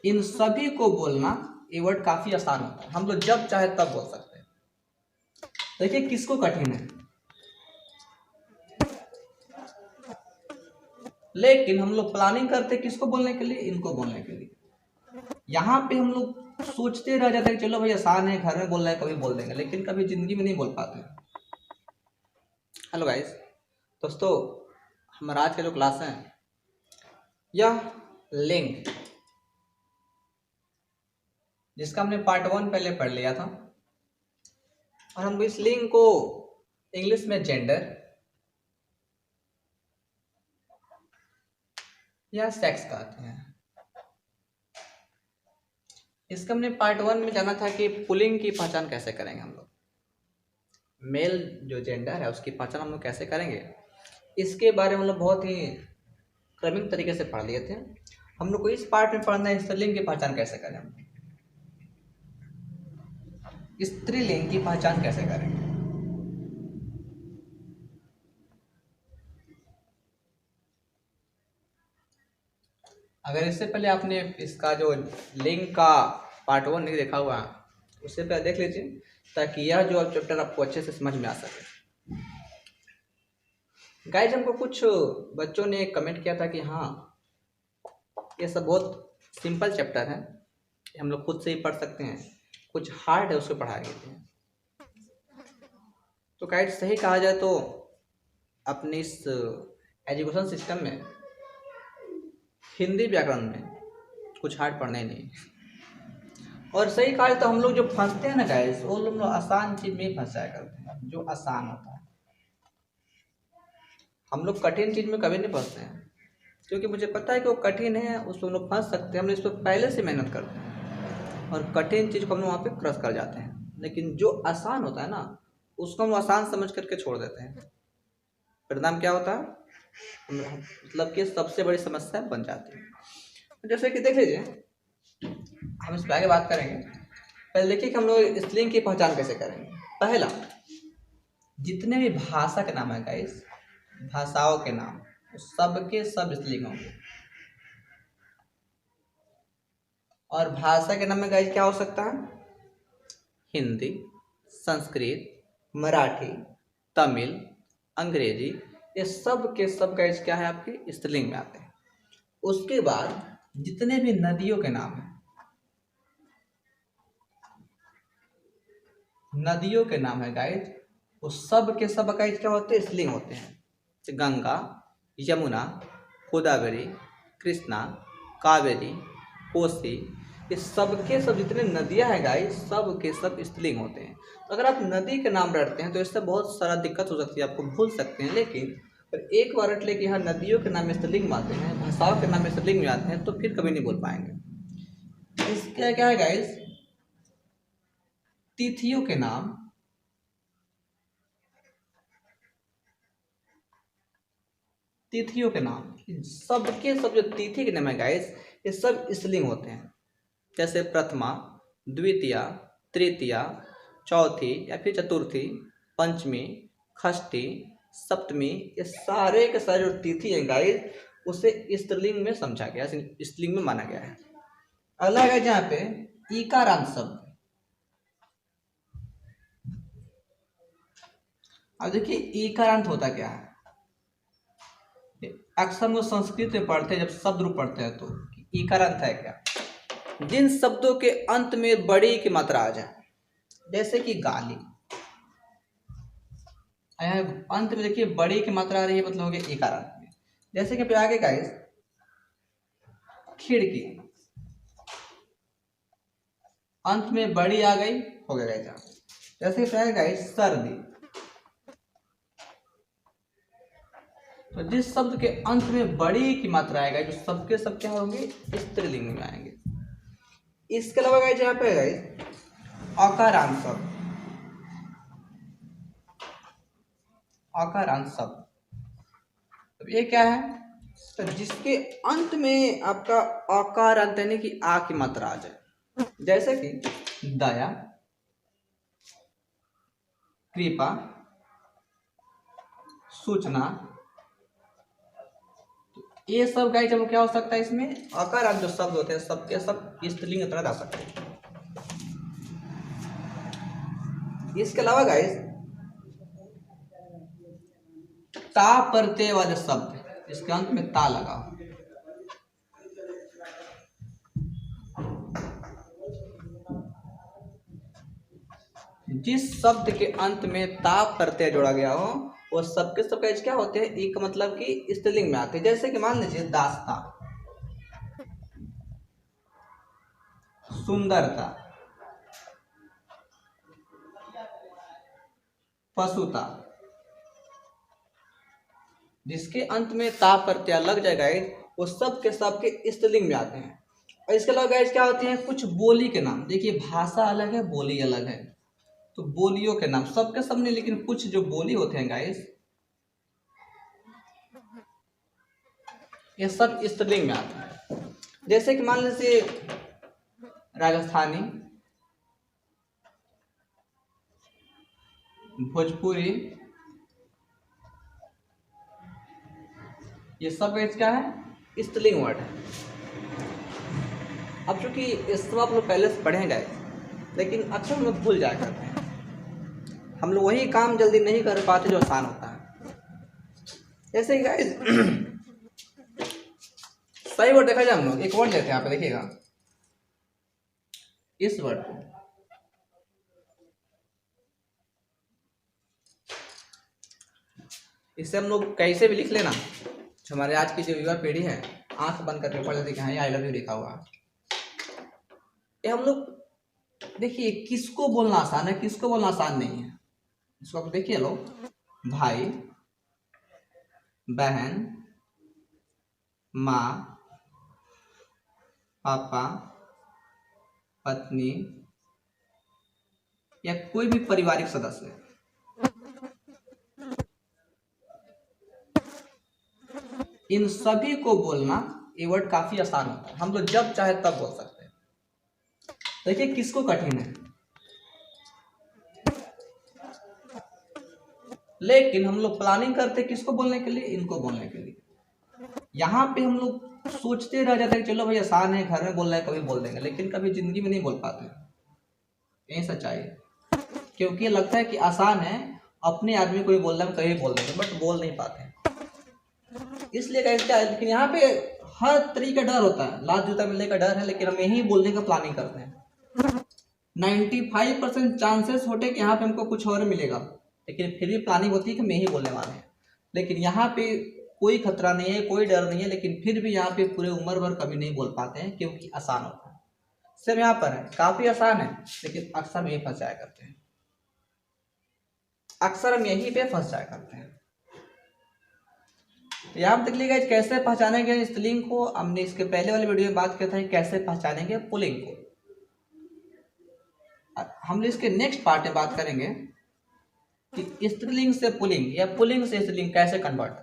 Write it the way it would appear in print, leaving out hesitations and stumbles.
इन सभी को बोलना ये वर्ड काफी आसान होता है, हम लोग जब चाहे तब बोल सकते हैं। देखिए किसको कठिन है, लेकिन हम लोग प्लानिंग करते किसको बोलने के लिए, इनको बोलने के लिए। यहाँ पे हम लोग सोचते रह जाते हैं कि चलो भाई आसान है, घर में बोल रहे हैं कभी बोल देंगे, लेकिन कभी जिंदगी में नहीं बोल पाते। हेलो गाइस, दोस्तों हमारा आज का जो क्लास है यह लिंक, जिसका हमने पार्ट 1 पहले पढ़ लिया था, और हम इस लिंक को इंग्लिश में जेंडर या सेक्स कहते हैं। इसका हमने पार्ट 1 में जाना था कि पुलिंग की पहचान कैसे करेंगे हम लोग, मेल जो जेंडर है उसकी पहचान हम लोग कैसे करेंगे, इसके बारे में हम लोग बहुत ही क्रमिक तरीके से पढ़ लिए थे। हम लोग को इस पार्ट में पढ़ना है स्त्रीलिंग की पहचान कैसे करें, स्त्रीलिंग की पहचान कैसे करेंगे। अगर इससे पहले आपने इसका जो लिंग का पार्ट 1 नहीं देखा हुआ उससे पहले देख लीजिए, ताकि यह जो चैप्टर आपको अच्छे से समझ में आ सके। गाइज हमको कुछ बच्चों ने कमेंट किया था कि हाँ ये सब बहुत सिंपल चैप्टर है, हम लोग खुद से ही पढ़ सकते हैं, कुछ हार्ड है उसको पढ़ा गए थे। तो गाइड सही कहा जाए तो अपने इस एजुकेशन सिस्टम में हिंदी व्याकरण में कुछ हार्ड पढ़ना ही नहीं। और सही कहा जाए तो हम लोग जो फंसते हैं ना गाइस, वो लोग आसान चीज में ही फंसाया करते हैं, जो आसान होता है। हम लोग कठिन चीज में कभी नहीं फंसते हैं, क्योंकि मुझे पता है कि वो कठिन है, उसमें हम लोग फंस सकते हैं, हम लोग इस पर पहले से मेहनत करते हैं और कठिन चीज को हम लोग वहाँ पे क्रॉस कर जाते हैं। लेकिन जो आसान होता है ना उसको हम आसान समझ करके छोड़ देते हैं, परिणाम क्या होता है, मतलब कि सबसे बड़ी समस्या बन जाती है। जैसे कि देख लीजिए, हम इस पर आगे बात करेंगे, पहले देखिए कि हम लोग स्त्रीलिंग की पहचान कैसे करेंगे। पहला, जितने भी भाषा के नाम है गाइस, भाषाओं के नाम सबके सब स्त्रीलिंग होंगे। और भाषा के नाम में गाइस क्या हो सकता है, हिंदी, संस्कृत, मराठी, तमिल, अंग्रेजी, ये सब के सब गाइस क्या है आपके स्त्रीलिंग में आते हैं। उसके बाद जितने भी नदियों के नाम हैं, नदियों के नाम है गाइस, वो सब के सब गाइस क्या होते हैं, स्त्रीलिंग होते हैं। गंगा, यमुना, गोदावरी, कृष्णा, कावेरी, कोसी, ये सब के सब जितने नदियां हैं गाइस, सब के सब स्त्रीलिंग होते हैं। तो अगर आप नदी के नाम रटते हैं तो इससे बहुत सारा दिक्कत हो सकती है, आपको भूल सकते हैं। लेकिन अगर एक बार रट ले कि हाँ नदियों के नाम स्त्रीलिंग में आते हैं, भाषाओं के नाम स्त्रीलिंग में आते हैं, तो फिर कभी नहीं बोल पाएंगे। इसका क्या है गाइस, तिथियों के नाम, तिथियों के नाम सबके सब जो तिथि के नाम है गाइस, ये सब स्त्रीलिंग होते हैं। जैसे प्रथमा, द्वितीया, तृतीया, चौथी या फिर चतुर्थी, पंचमी, षष्ठी, सप्तमी, ये सारे के सारे जो तिथि हैं गाइस, उसे स्त्रीलिंग में समझा गया, स्त्रीलिंग में माना गया है। अगला है जहाँ पे ईकारांत शब्द। अब देखिए ईकारांत होता क्या है, अक्सर हम लोग संस्कृत में पढ़ते हैं, जब शब्द रूप पढ़ते हैं तो ईकारांत है क्या, जिन शब्दों के अंत में बड़ी की मात्रा आ जाए, जैसे कि गाली, अंत में देखिए बड़ी की मात्रा आ रही है, मतलब हो गया ईकारांत में। जैसे कि आगे गाइस खिड़की, अंत में बड़ी आ गई, हो गया गाइस। जैसे कि गाइस सर्दी, तो जिस शब्द के अंत में बड़ी की मात्रा आएगा, जो सबके सब क्या होंगे, स्त्रीलिंग में आएंगे। इसके अलावा गाइस यहाँ पे गाइस अकारांत शब्द, अकारांत शब्द, तो ये क्या है, तो जिसके अंत में आपका अकारांत यानी कि आ की मात्रा आ जाए, जैसे कि दया, कृपा, सूचना, ये सब गाइस जब क्या हो सकता है, इसमें अकार जो शब्द होते हैं सबके सब स्त्रीलिंग की तरह आ सकते हैं। इसके अलावा गाइस ता प्रत्यय वाले शब्द इसके अंत में ता लगा, जिस शब्द के अंत में ता प्रत्यय जोड़ा गया हो वो सबके सब गाइस क्या होते हैं, एक मतलब कि स्त्रीलिंग में आते हैं। जैसे कि मान लीजिए दास्ता, सुंदरता, पशुता, जिसके अंत में ता प्रत्यय लग जाएगा वो सब के स्त्रीलिंग में आते हैं। और इसके अलावा गाइस क्या होते हैं, कुछ बोली के नाम, देखिए भाषा अलग है बोली अलग है, तो बोलियों के नाम सबके सब नहीं, लेकिन कुछ जो बोली होते हैं गाइस ये सब स्त्रीलिंग में आते हैं। जैसे कि मान लीजिए राजस्थानी, भोजपुरी, ये सब क्या है, स्त्रीलिंग वर्ड है। अब चूंकि इस सब आप लोग पहले से पढ़े गए, लेकिन अक्सर हम लोग भूल जाया करते हैं, हम लोग वही काम जल्दी नहीं कर पाते जो आसान होता है। जैसे कि गाइस सही वर्ड देखा जाए, हम लोग एक वर्ड लेते हैं यहाँ पे देखिएगा, इस वर्ड को इससे हम लोग कैसे भी लिख लेना, जो हमारे आज की जो युवा पीढ़ी है आंख बंद करके पढ़ लेते कि हाँ आई लव यू लिखा हुआ। ये हम लोग देखिए किसको बोलना आसान है किसको बोलना आसान नहीं है, इसको आप देखिए लोग, भाई, बहन, माँ, पापा, पत्नी या कोई भी पारिवारिक सदस्य, इन सभी को बोलना ये वर्ड काफी आसान होता है, हम लोग जब चाहे तब बोल सकते हैं। देखिए किसको कठिन है, लेकिन हम लोग प्लानिंग करते हैं किसको बोलने के लिए, इनको बोलने के लिए। यहाँ पे हम लोग सोचते रह जाते हैं चलो भाई आसान है, घर में बोल रहे हैं कभी बोल देंगे, लेकिन कभी जिंदगी में नहीं बोल पाते, यही सच्चाई है। क्योंकि लगता है कि आसान है, अपने आदमी को भी बोल रहे हैं कभी बोल देंगे, बट बोल नहीं पाते, इसलिए क्या है। लेकिन यहाँ पे हर तरीके का डर होता है, लात जूता मिलने का डर है, लेकिन हम यही बोलने का प्लानिंग करते हैं। 95% चांसेस होते कि यहाँ पे हमको कुछ और मिलेगा, लेकिन फिर भी प्लानिंग होती है कि हम यही बोलने वाले हैं। लेकिन यहाँ पे कोई खतरा नहीं है, कोई डर नहीं है, लेकिन फिर भी यहाँ पे पूरे उम्र भर कभी नहीं बोल पाते हैं क्योंकि आसान होता है। सिर्फ यहाँ पर है काफी आसान है, लेकिन अक्सर हम यही फंस जाया करते हैं, अक्सर हम यहीं पे फंस जाया करते हैं। यहाँ देख लीजिएगा कैसे पहचानेंगे स्त्रीलिंग को, हमने इसके पहले वाले वीडियो में बात किया था कैसे पहचानेंगे पुल्लिंग को। हम इसके नेक्स्ट पार्ट में बात करेंगे कि स्त्रीलिंग से पुल्लिंग या पुल्लिंग से स्त्रीलिंग कैसे कन्वर्ट